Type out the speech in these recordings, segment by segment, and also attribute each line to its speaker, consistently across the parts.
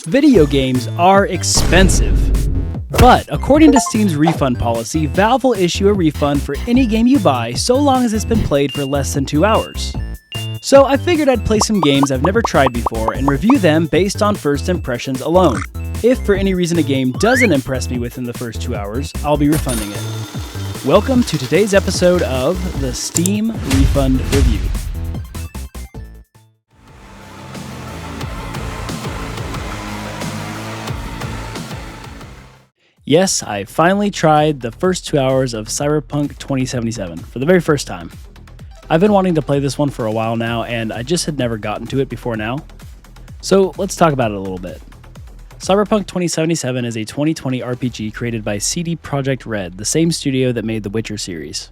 Speaker 1: Video games are expensive. But according to Steam's refund policy, Valve will issue a refund for any game you buy so long as it's been played for less than 2 hours. So I figured I'd play some games I've never tried before and review them based on first impressions alone. If for any reason a game doesn't impress me within the first 2 hours, I'll be refunding it. Welcome to today's episode of the Steam Refund Review. Yes, I finally tried the first 2 hours of Cyberpunk 2077 for the very first time. I've been wanting to play this one for a while now, and I just had never gotten to it before now. So let's talk about it a little bit. Cyberpunk 2077 is a 2020 RPG created by CD Projekt Red, the same studio that made the Witcher series.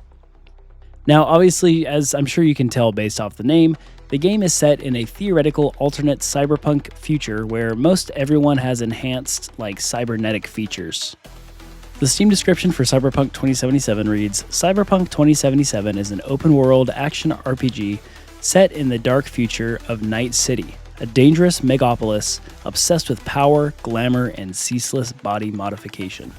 Speaker 1: Now, obviously, as I'm sure you can tell based off the name, the game is set in a theoretical alternate cyberpunk future where most everyone has enhanced, cybernetic features. The Steam description for Cyberpunk 2077 reads, Cyberpunk 2077 is an open-world action RPG set in the dark future of Night City, a dangerous megapolis obsessed with power, glamour, and ceaseless body modification.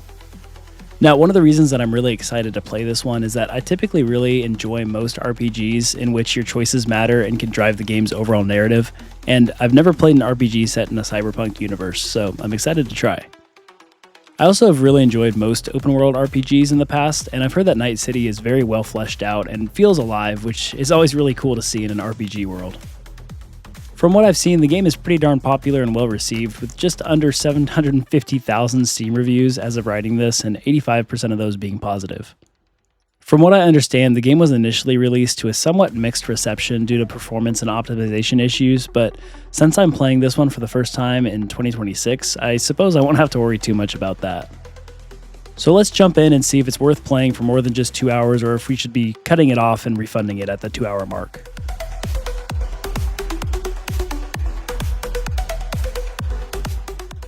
Speaker 1: Now, one of the reasons that I'm really excited to play this one is that I typically really enjoy most RPGs in which your choices matter and can drive the game's overall narrative, and I've never played an RPG set in a cyberpunk universe, so I'm excited to try. I also have really enjoyed most open-world RPGs in the past, and I've heard that Night City is very well fleshed out and feels alive, which is always really cool to see in an RPG world. From what I've seen, the game is pretty darn popular and well received, with just under 750,000 Steam reviews as of writing this, and 85% of those being positive. From what I understand, the game was initially released to a somewhat mixed reception due to performance and optimization issues, but since I'm playing this one for the first time in 2026, I suppose I won't have to worry too much about that. So let's jump in and see if it's worth playing for more than just 2 hours, or if we should be cutting it off and refunding it at the 2 hour mark.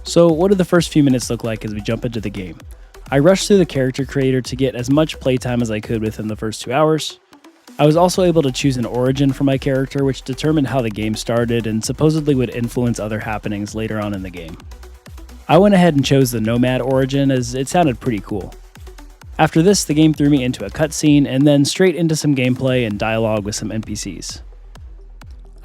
Speaker 1: So what do the first few minutes look like as we jump into the game? I rushed through the character creator to get as much playtime as I could within the first 2 hours. I was also able to choose an origin for my character, which determined how the game started and supposedly would influence other happenings later on in the game. I went ahead and chose the Nomad origin as it sounded pretty cool. After this, the game threw me into a cutscene and then straight into some gameplay and dialogue with some NPCs.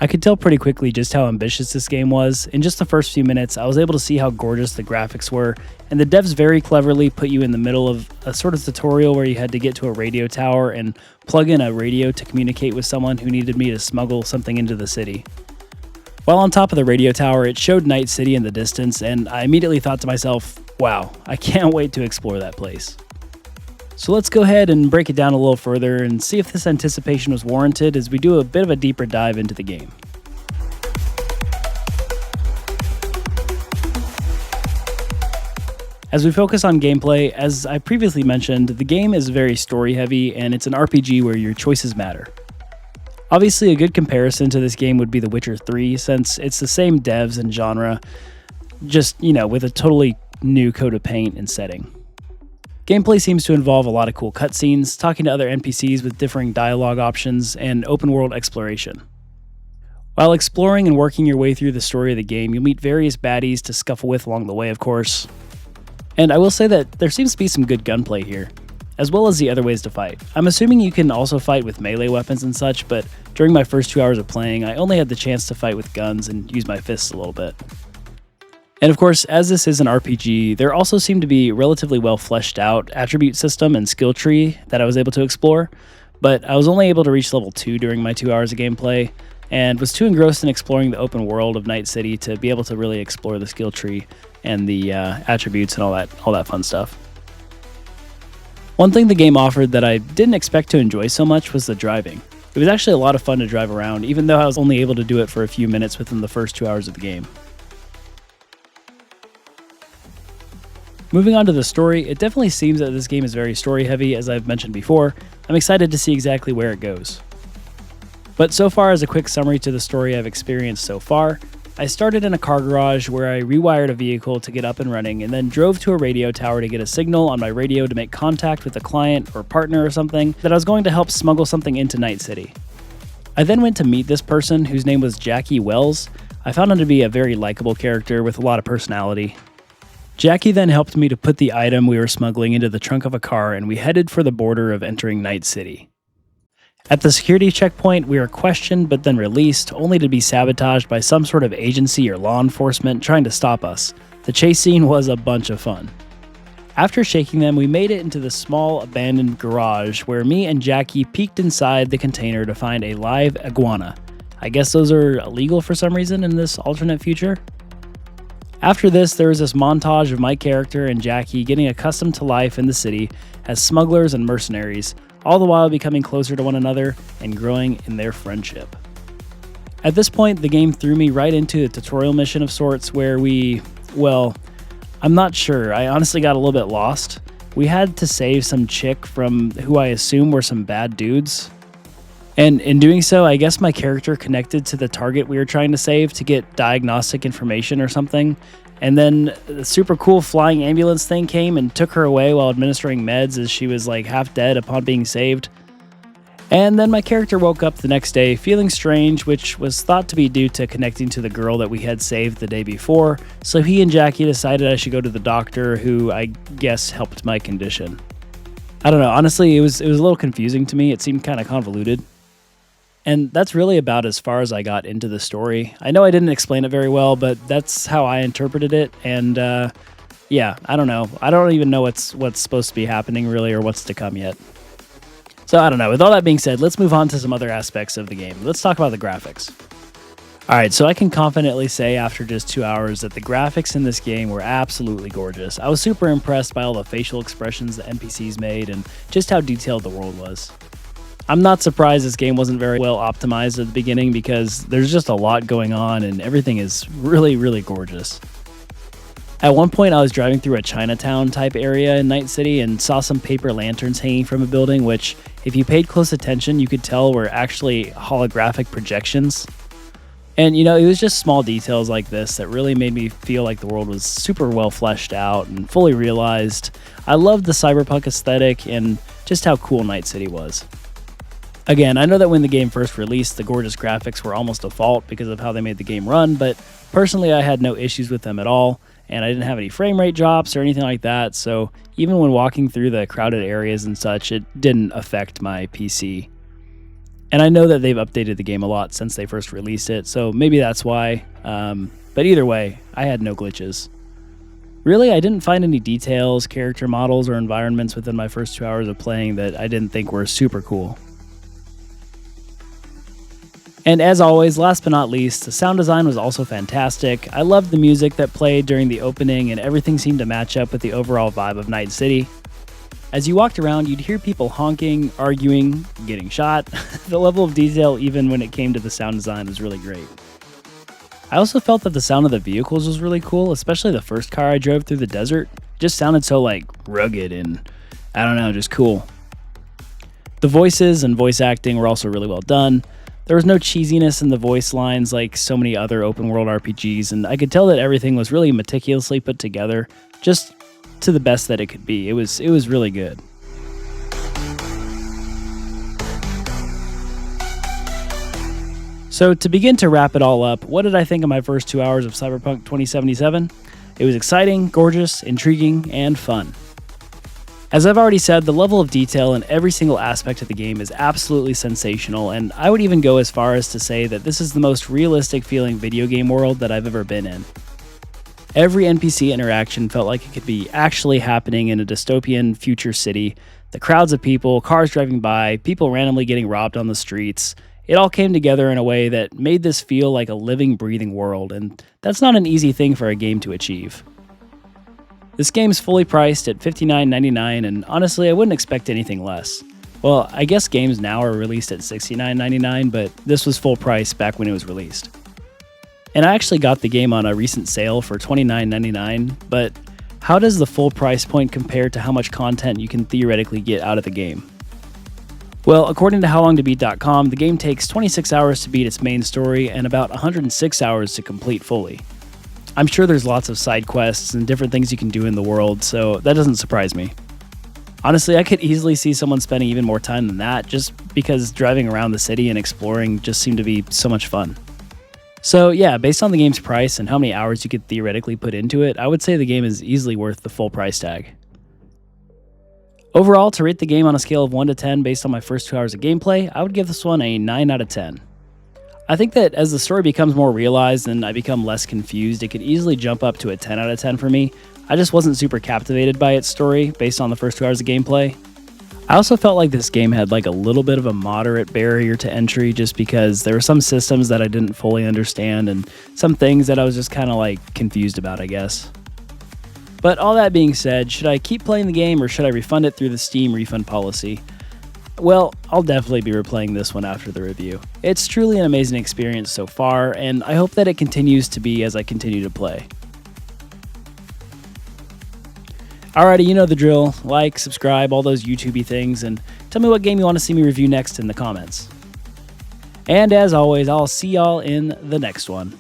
Speaker 1: I could tell pretty quickly just how ambitious this game was. In just the first few minutes, I was able to see how gorgeous the graphics were, and the devs very cleverly put you in the middle of a sort of tutorial where you had to get to a radio tower and plug in a radio to communicate with someone who needed me to smuggle something into the city. While on top of the radio tower, it showed Night City in the distance, and I immediately thought to myself, wow, I can't wait to explore that place. So let's go ahead and break it down a little further and see if this anticipation was warranted as we do a bit of a deeper dive into the game. As we focus on gameplay, as I previously mentioned, the game is very story heavy and it's an RPG where your choices matter. Obviously, a good comparison to this game would be The Witcher 3, since it's the same devs and genre, just, with a totally new coat of paint and setting. Gameplay seems to involve a lot of cool cutscenes, talking to other NPCs with differing dialogue options, and open-world exploration. While exploring and working your way through the story of the game, you'll meet various baddies to scuffle with along the way, of course. And I will say that there seems to be some good gunplay here, as well as the other ways to fight. I'm assuming you can also fight with melee weapons and such, but during my first 2 hours of playing, I only had the chance to fight with guns and use my fists a little bit. And of course, as this is an RPG, there also seemed to be a relatively well fleshed out attribute system and skill tree that I was able to explore, but I was only able to reach level 2 during my 2 hours of gameplay, and was too engrossed in exploring the open world of Night City to be able to really explore the skill tree and the attributes and all that fun stuff. One thing the game offered that I didn't expect to enjoy so much was the driving. It was actually a lot of fun to drive around, even though I was only able to do it for a few minutes within the first 2 hours of the game. Moving on to the story, it definitely seems that this game is very story heavy, as I've mentioned before. I'm excited to see exactly where it goes. But so far, as a quick summary to the story I've experienced so far, I started in a car garage where I rewired a vehicle to get up and running, and then drove to a radio tower to get a signal on my radio to make contact with a client or partner or something that I was going to help smuggle something into Night City. I then went to meet this person whose name was Jackie Wells. I found him to be a very likable character with a lot of personality. Jackie then helped me to put the item we were smuggling into the trunk of a car, and we headed for the border of entering Night City. At the security checkpoint, we were questioned but then released, only to be sabotaged by some sort of agency or law enforcement trying to stop us. The chase scene was a bunch of fun. After shaking them, we made it into the small abandoned garage where me and Jackie peeked inside the container to find a live iguana. I guess those are illegal for some reason in this alternate future. After this, there was this montage of my character and Jackie getting accustomed to life in the city as smugglers and mercenaries, all the while becoming closer to one another and growing in their friendship. At this point, the game threw me right into a tutorial mission of sorts where I'm not sure. I honestly got a little bit lost. We had to save some chick from who I assume were some bad dudes. And in doing so, I guess my character connected to the target we were trying to save to get diagnostic information or something. And then the super cool flying ambulance thing came and took her away while administering meds as she was like half dead upon being saved. And then my character woke up the next day feeling strange, which was thought to be due to connecting to the girl that we had saved the day before. So he and Jackie decided I should go to the doctor, who I guess helped my condition. I don't know, honestly, it was a little confusing to me. It seemed kind of convoluted. And that's really about as far as I got into the story. I know I didn't explain it very well, but that's how I interpreted it. And yeah, I don't know. I don't even know what's supposed to be happening really or what's to come yet. So I don't know. With all that being said, let's move on to some other aspects of the game. Let's talk about the graphics. Alright, so I can confidently say after just 2 hours that the graphics in this game were absolutely gorgeous. I was super impressed by all the facial expressions the NPCs made and just how detailed the world was. I'm not surprised this game wasn't very well optimized at the beginning because there's just a lot going on and everything is really, really gorgeous. At one point, I was driving through a Chinatown type area in Night City and saw some paper lanterns hanging from a building, which, if you paid close attention, you could tell were actually holographic projections. And you know, it was just small details like this that really made me feel like the world was super well fleshed out and fully realized. I loved the cyberpunk aesthetic and just how cool Night City was. Again, I know that when the game first released, the gorgeous graphics were almost default because of how they made the game run, but personally I had no issues with them at all, and I didn't have any frame rate drops or anything like that, so even when walking through the crowded areas and such, it didn't affect my PC. And I know that they've updated the game a lot since they first released it, so maybe that's why, but either way, I had no glitches. Really, I didn't find any details, character models, or environments within my first 2 hours of playing that I didn't think were super cool. And as always, last but not least, the sound design was also fantastic. I loved the music that played during the opening, and everything seemed to match up with the overall vibe of Night City. As you walked around, you'd hear people honking, arguing, getting shot. The level of detail, even when it came to the sound design, was really great. I also felt that the sound of the vehicles was really cool, especially the first car I drove through the desert. It just sounded so rugged and, I don't know, just cool. The voices and voice acting were also really well done. There was no cheesiness in the voice lines like so many other open world RPGs, and I could tell that everything was really meticulously put together, just to the best that it could be. It was really good. So to begin to wrap it all up, what did I think of my first 2 hours of Cyberpunk 2077? It was exciting, gorgeous, intriguing, and fun. As I've already said, the level of detail in every single aspect of the game is absolutely sensational, and I would even go as far as to say that this is the most realistic feeling video game world that I've ever been in. Every NPC interaction felt like it could be actually happening in a dystopian future city. The crowds of people, cars driving by, people randomly getting robbed on the streets. It all came together in a way that made this feel like a living, breathing world, and that's not an easy thing for a game to achieve. This game's fully priced at $59.99, and honestly, I wouldn't expect anything less. Well, I guess games now are released at $69.99, but this was full price back when it was released. And I actually got the game on a recent sale for $29.99, but how does the full price point compare to how much content you can theoretically get out of the game? Well, according to howlongtobeat.com, the game takes 26 hours to beat its main story and about 106 hours to complete fully. I'm sure there's lots of side quests and different things you can do in the world, so that doesn't surprise me. Honestly, I could easily see someone spending even more time than that just because driving around the city and exploring just seemed to be so much fun. So yeah, based on the game's price and how many hours you could theoretically put into it, I would say the game is easily worth the full price tag. Overall, to rate the game on a scale of 1 to 10 based on my first 2 hours of gameplay, I would give this one a 9 out of 10. I think that as the story becomes more realized and I become less confused, it could easily jump up to a 10 out of 10 for me. I just wasn't super captivated by its story based on the first 2 hours of gameplay. I also felt like this game had like a little bit of a moderate barrier to entry just because there were some systems that I didn't fully understand and some things that I was just kind of like confused about, I guess. But all that being said, should I keep playing the game or should I refund it through the Steam refund policy? Well, I'll definitely be replaying this one after the review. It's truly an amazing experience so far, and I hope that it continues to be as I continue to play. Alrighty, you know the drill. Like, subscribe, all those YouTube-y things, and tell me what game you want to see me review next in the comments. And as always, I'll see y'all in the next one.